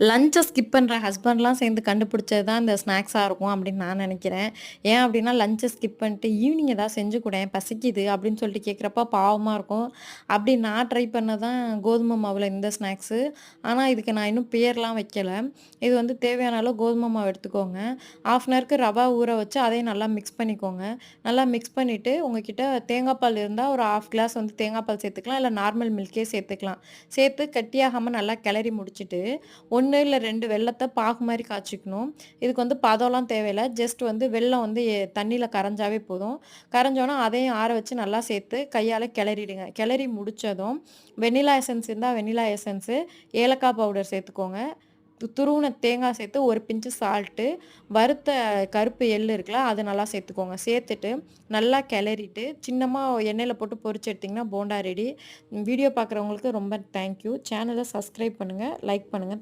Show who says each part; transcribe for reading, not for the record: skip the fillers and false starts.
Speaker 1: லஞ்ச ஸ்கிப் பண்ற ஹஸ்பண்ட்லாம் சேர்ந்து கண்டுபிடிச்சது தான் இந்த ஸ்நாக்ஸா இருக்கும் அப்படின்னு நான் நினைக்கிறேன். ஏன் அப்படின்னா, லஞ்ச ஸ்கிப் பண்ணிட்டு ஈவினிங் ஏதாவது செஞ்சு குடேன் பசிக்குது அப்படின்னு சொல்லிட்டு கேட்குறப்ப பாவமா இருக்கும். அப்படி நான் ட்ரை பண்ணது தான் கோதுமை மாவுல இந்த ஸ்நாக்ஸு. ஆனா இதுக்கு நான் இன்னும் பேர்லாம் வைக்கல. இது வந்து தேவையான அளவு கோதுமை மாவு எடுத்துக்கோங்க. 1/2 அன் ஹவருக்கு ரவா ஊற வச்சு அதையும் நல்லா மிக்ஸ் பண்ணிக்கோங்க. நல்லா மிக்ஸ் பண்ணிட்டு உங்ககிட்ட தேங்காய் பால் இருந்தா ஒரு 1/2 கிளாஸ் வந்து தேங்காய் பால் சேர்த்துக்கலாம். இல்ல நார்மல் மில்க்கே சேர்த்துக்கலாம். சேர்த்து கட்டியாகாம நல்லா கிளறி முடிச்சுட்டு 1 இல்ல 2 வெல்லத்த பாகு மாரி காய்ச்சிக்கணும். இதுக்கு வந்து பதம்லாம் தேவையில்ல. ஜஸ்ட் வந்து வெல்லம் வந்து தண்ணீல கரைஞ்சாவே போதும். கரைஞ்சோன அதையும் ஆற வச்சு நல்லா சேர்த்து கையால கிளறிடுங்க. கிளறி முடிச்சதும் வெண்ணிலா எசன்ஸ் இருந்தா வெண்ணிலா எசன்ஸு, ஏலக்காய் பவுடர் சேர்த்துக்கோங்க. துருவுன தேங்காய் சேர்த்து ஒரு பிஞ்சு சால்ட்டு, வறுத்த கருப்பு எள்ளு இருக்குல்ல, அது நல்லா சேர்த்துக்கோங்க. சேர்த்துட்டு நல்லா கிளறிட்டு, சின்னமா எண்ணெயில போட்டு பொரிச்சு எடுத்தீங்கன்னா போண்டா ரெடி. வீடியோ பார்க்குறவங்களுக்கு ரொம்ப தேங்க் யூ. சேனல சப்ஸ்கிரைப் பண்ணுங்க, லைக் பண்ணுங்க.